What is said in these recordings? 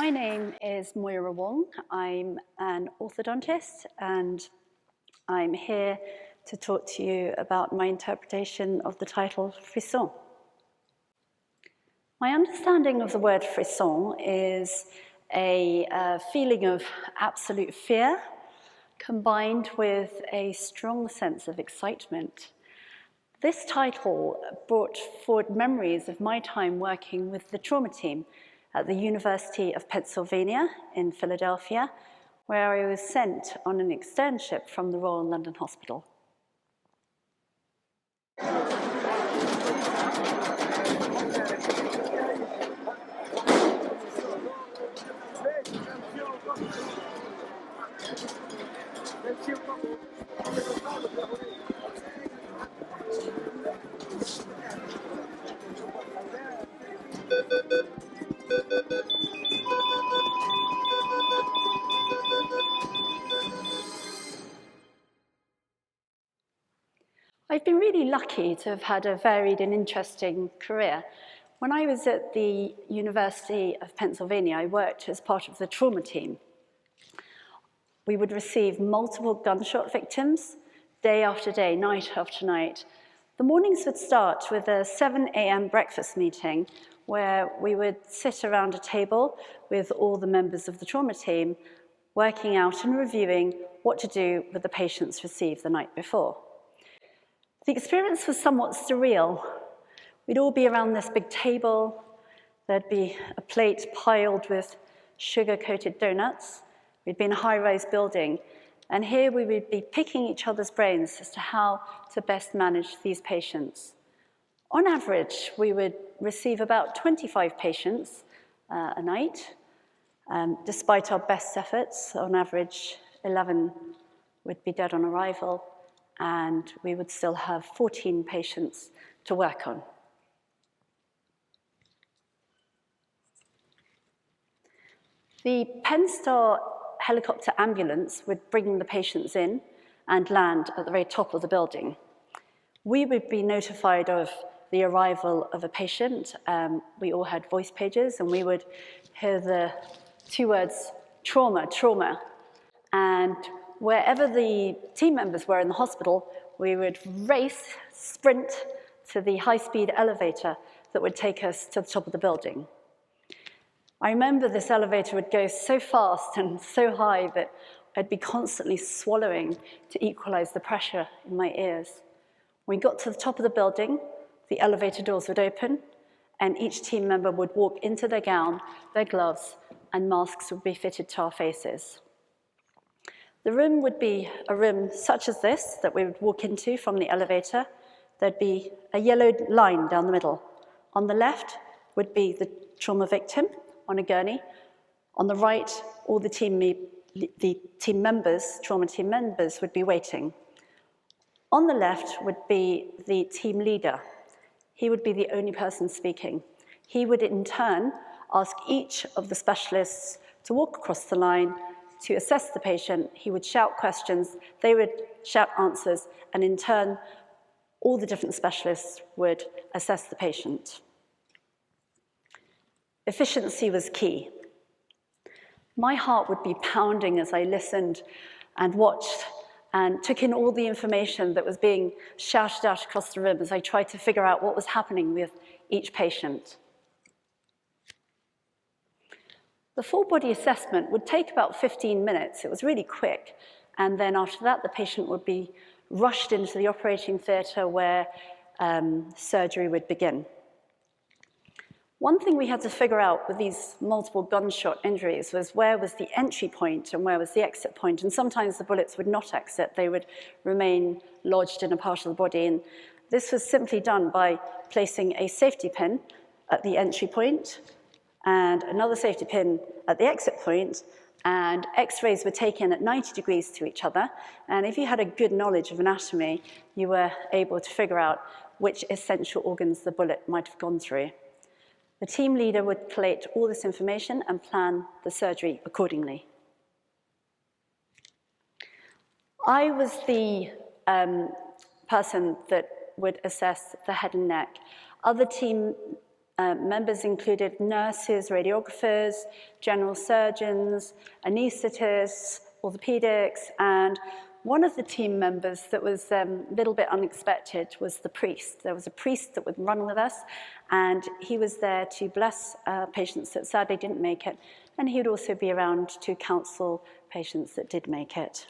My name is Moira Wong. I'm an orthodontist, and I'm here to talk to you about my interpretation of the title frisson. My understanding of the word frisson is a feeling of absolute fear combined with a strong sense of excitement. This title brought forward memories of my time working with the trauma team at the University of Pennsylvania in Philadelphia, where I was sent on an externship from the Royal London Hospital. I've been really lucky to have had a varied and interesting career. When I was at the University of Pennsylvania, I worked as part of the trauma team. We would receive multiple gunshot victims day after day, night after night. The mornings would start with a 7 a.m. breakfast meeting where we would sit around a table with all the members of the trauma team, working out and reviewing what to do with the patients received the night before. The experience was somewhat surreal. We'd all be around this big table. There'd be a plate piled with sugar-coated donuts. We'd be in a high-rise building, and here we would be picking each other's brains as to how to best manage these patients. On average, we would receive about 25 patients a night. Despite our best efforts, on average, 11 would be dead on arrival, and we would still have 14 patients to work on. The Penstar helicopter ambulance would bring the patients in and land at the very top of the building. We would be notified of the arrival of a patient. We all had voice pages, and we would hear the two words, trauma, trauma. And wherever the team members were in the hospital, we would race, sprint to the high-speed elevator that would take us to the top of the building. I remember this elevator would go so fast and so high that I'd be constantly swallowing to equalize the pressure in my ears. When we got to the top of the building, the elevator doors would open, and each team member would walk into their gown, their gloves, and masks would be fitted to our faces. The room would be a room such as this that we would walk into from the elevator. There'd be a yellow line down the middle. On the left would be the trauma victim on a gurney. On the right, all the team members, trauma team members, would be waiting. On the left would be the team leader. He would be the only person speaking. He would in turn ask each of the specialists to walk across the line to assess the patient. He would shout questions, they would shout answers, and in turn, all the different specialists would assess the patient. Efficiency was key. My heart would be pounding as I listened and watched and took in all the information that was being shouted out across the room as I tried to figure out what was happening with each patient. The full-body assessment would take about 15 minutes. It was really quick. And then after that, the patient would be rushed into the operating theatre where surgery would begin. One thing we had to figure out with these multiple gunshot injuries was where was the entry point and where was the exit point. And sometimes the bullets would not exit. They would remain lodged in a part of the body. And this was simply done by placing a safety pin at the entry point and another safety pin at the exit point, and X-rays were taken at 90 degrees to each other. And if you had a good knowledge of anatomy, you were able to figure out which essential organs the bullet might have gone through. The team leader would collate all this information and plan the surgery accordingly. I was the person that would assess the head and neck. Other team Members included nurses, radiographers, general surgeons, anaesthetists, orthopedics, and one of the team members that was a little bit unexpected was the priest. There was a priest that would run with us, and he was there to bless patients that sadly didn't make it, and he would also be around to counsel patients that did make it.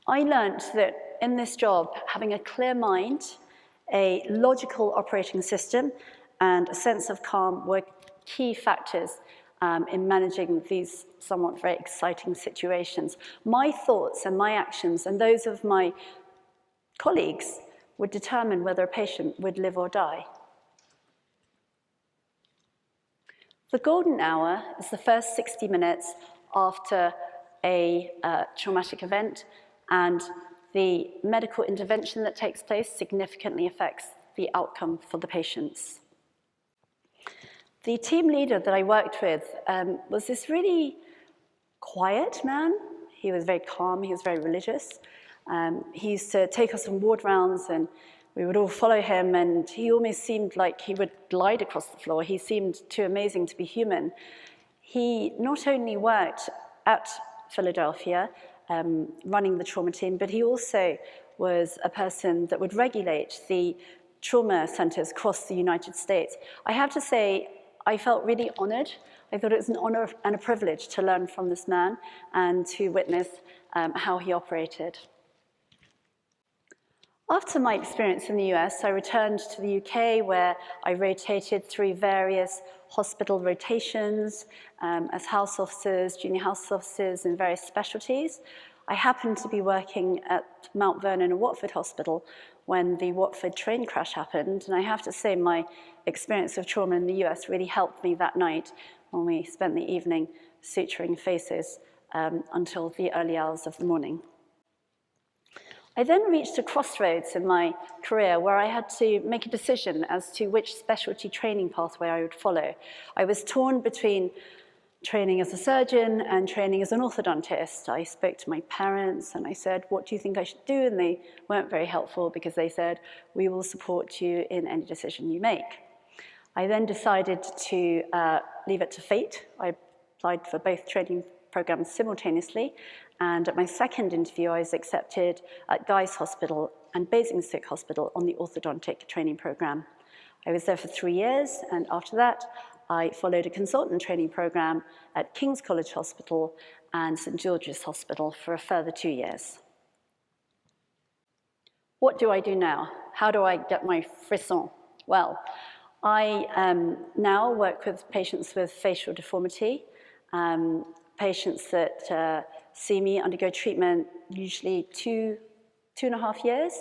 I learned that in this job, having a clear mind, a logical operating system, and a sense of calm were key factors in managing these somewhat very exciting situations. My thoughts and my actions and those of my colleagues would determine whether a patient would live or die. The golden hour is the first 60 minutes after a traumatic event, and the medical intervention that takes place significantly affects the outcome for the patients. The team leader that I worked with was this really quiet man. He was very calm, he was very religious. He used to take us on ward rounds and we would all follow him, and he almost seemed like he would glide across the floor. He seemed too amazing to be human. He not only worked at Philadelphia, running the trauma team, but he also was a person that would regulate the trauma centers across the United States. I have to say, I felt really honored. I thought it was an honor and a privilege to learn from this man and to witness how he operated. After my experience in the US, I returned to the UK, where I rotated through various hospital rotations as house officers, junior house officers in various specialties. I happened to be working at Mount Vernon and Watford Hospital when the Watford train crash happened, and I have to say my experience of trauma in the US really helped me that night when we spent the evening suturing faces until the early hours of the morning. I then reached a crossroads in my career where I had to make a decision as to which specialty training pathway I would follow. I was torn between training as a surgeon and training as an orthodontist. I spoke to my parents and I said, what do you think I should do? And they weren't very helpful because they said, we will support you in any decision you make. I then decided to leave it to fate. I applied for both training programs simultaneously, and at my second interview I was accepted at Guy's Hospital and Basingstoke Hospital on the orthodontic training program. I was there for 3 years, and after that I followed a consultant training program at King's College Hospital and St George's Hospital for a further 2 years. What do I do now? How do I get my frisson? Well, I now work with patients with facial deformity, patients that see me undergo treatment usually 2.5 years,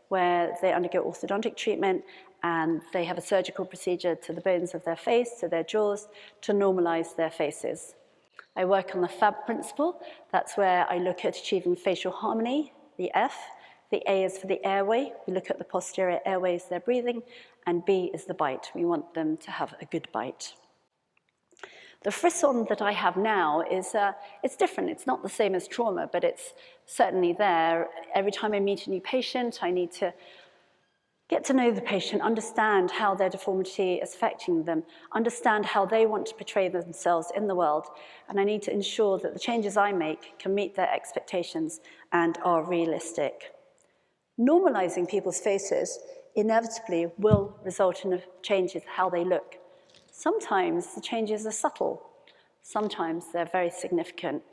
where they undergo orthodontic treatment and they have a surgical procedure to the bones of their face, to their jaws, to normalize their faces. I work on the FAB principle. That's where I look at achieving facial harmony, the F. The A is for the airway. We look at the posterior airways they're breathing, and B is the bite. We want them to have a good bite. The frisson that I have now is it's different. It's not the same as trauma, but it's certainly there. Every time I meet a new patient, I need to get to know the patient, understand how their deformity is affecting them, understand how they want to portray themselves in the world, and I need to ensure that the changes I make can meet their expectations and are realistic. Normalizing people's faces inevitably will result in changes how they look. Sometimes the changes are subtle, sometimes they're very significant.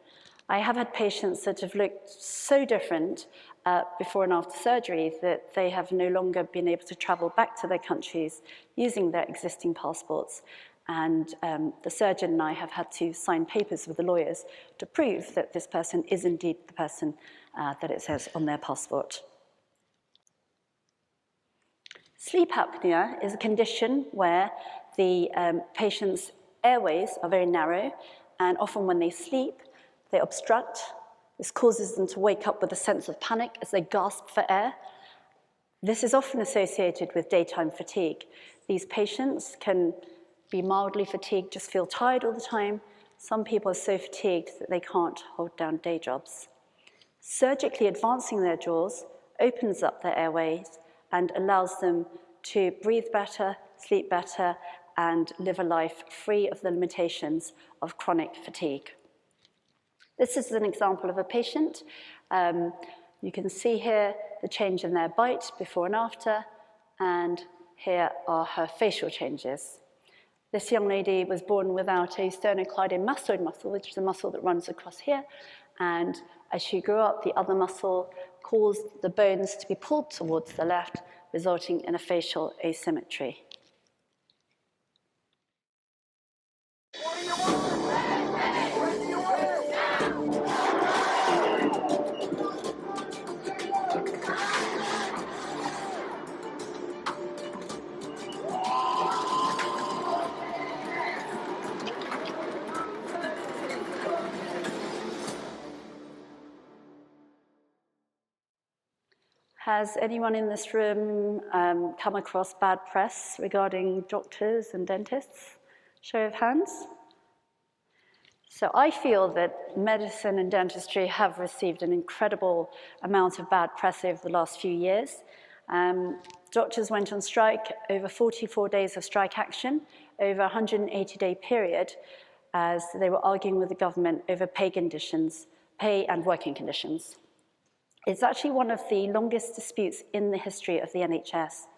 I have had patients that have looked so different before and after surgery that they have no longer been able to travel back to their countries using their existing passports. And the surgeon and I have had to sign papers with the lawyers to prove that this person is indeed the person that it says on their passport. Sleep apnea is a condition where the patient's airways are very narrow, and often when they sleep, they obstruct. This causes them to wake up with a sense of panic as they gasp for air. This is often associated with daytime fatigue. These patients can be mildly fatigued, just feel tired all the time. Some people are so fatigued that they can't hold down day jobs. Surgically advancing their jaws opens up their airways and allows them to breathe better, sleep better, and live a life free of the limitations of chronic fatigue. This is an example of a patient. You can see here the change in their bite before and after, and here are her facial changes. This young lady was born without a sternocleidomastoid mastoid muscle, which is a muscle that runs across here, and as she grew up, the other muscle caused the bones to be pulled towards the left, resulting in a facial asymmetry. Has anyone in this room come across bad press regarding doctors and dentists? Show of hands. So I feel that medicine and dentistry have received an incredible amount of bad press over the last few years. Doctors went on strike, over 44 days of strike action, over a 180-day period, as they were arguing with the government over pay and working conditions. It's actually one of the longest disputes in the history of the NHS.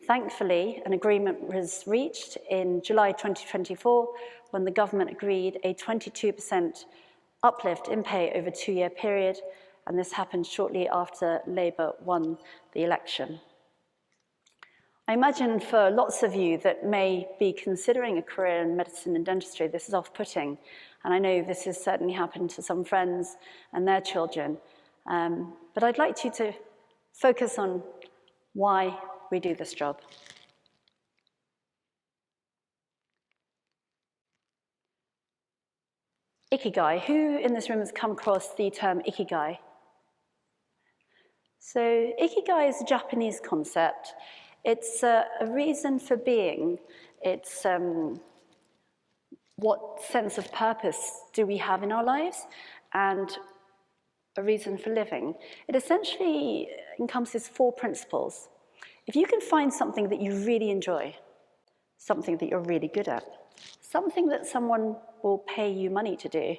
Thankfully, an agreement was reached in July 2024 when the government agreed a 22% uplift in pay over a 2-year period, and this happened shortly after Labour won the election. I imagine for lots of you that may be considering a career in medicine and dentistry, this is off-putting, and I know this has certainly happened to some friends and their children. But I'd like you to focus on why we do this job. Ikigai. Who in this room has come across the term Ikigai? So Ikigai is a Japanese concept. It's a reason for being. It's what sense of purpose do we have in our lives, and a reason for living. It essentially encompasses 4 principles. If you can find something that you really enjoy, something that you're really good at, something that someone will pay you money to do,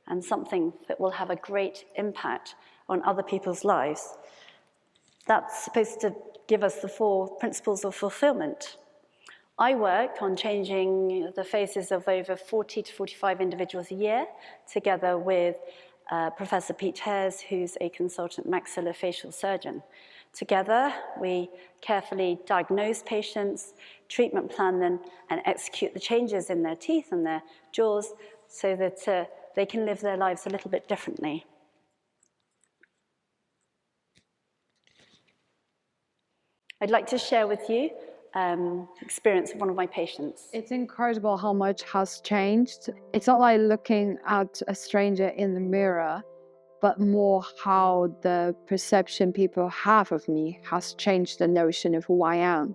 and something that will have a great impact on other people's lives, that's supposed to give us the 4 principles of fulfillment. I work on changing the faces of over 40 to 45 individuals a year, together with Professor Pete Hares, who's a consultant maxillofacial surgeon. Together, we carefully diagnose patients, treatment plan them, and execute the changes in their teeth and their jaws so that they can live their lives a little bit differently. I'd like to share with you experience of one of my patients. It's incredible how much has changed. It's not like looking at a stranger in the mirror, but more how the perception people have of me has changed the notion of who I am.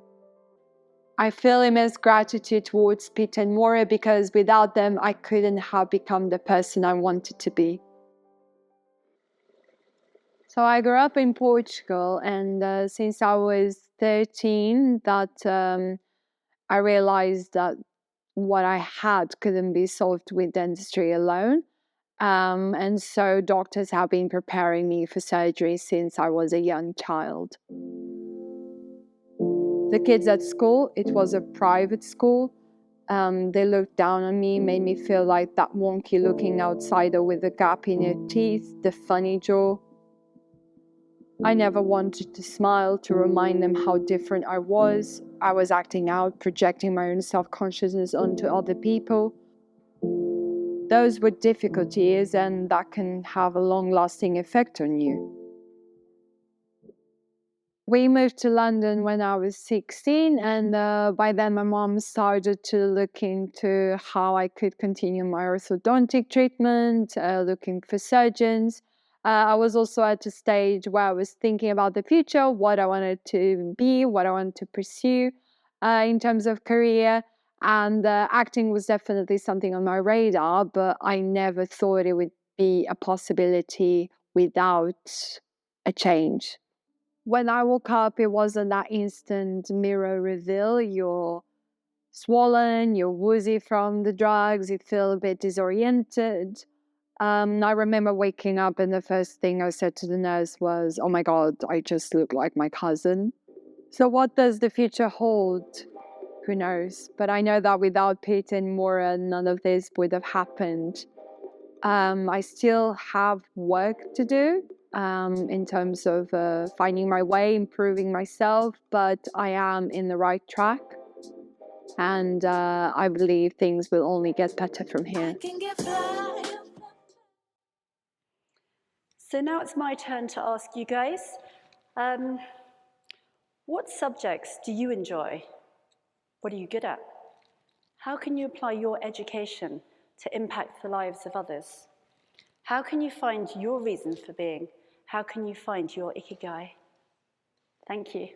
I feel immense gratitude towards Pete and Moira because without them, I couldn't have become the person I wanted to be. So I grew up in Portugal, and since I was 13, I realized that what I had couldn't be solved with dentistry alone. And so doctors have been preparing me for surgery since I was a young child. The kids at school, it was a private school. They looked down on me, made me feel like that wonky looking outsider with the gap in your teeth, the funny jaw. I never wanted to smile to remind them how different I was. I was acting out, projecting my own self-consciousness onto other people. Those were difficult years, and that can have a long-lasting effect on you. We moved to London when I was 16, and by then my mom started to look into how I could continue my orthodontic treatment, looking for surgeons. I was also at a stage where I was thinking about the future, what I wanted to be, what I wanted to pursue in terms of career. And acting was definitely something on my radar, but I never thought it would be a possibility without a change. when I woke up, it wasn't that instant mirror reveal. You're swollen, you're woozy from the drugs, you feel a bit disoriented. I remember waking up and the first thing I said to the nurse was, "Oh my God, I just look like my cousin." So what does the future hold? Who knows? But I know that without Pete and Moira, none of this would have happened. I still have work to do in terms of finding my way, improving myself, but I am in the right track. And I believe things will only get better from here. So now it's my turn to ask you guys, what subjects do you enjoy? What are you good at? How can you apply your education to impact the lives of others? How can you find your reason for being? How can you find your ikigai? Thank you.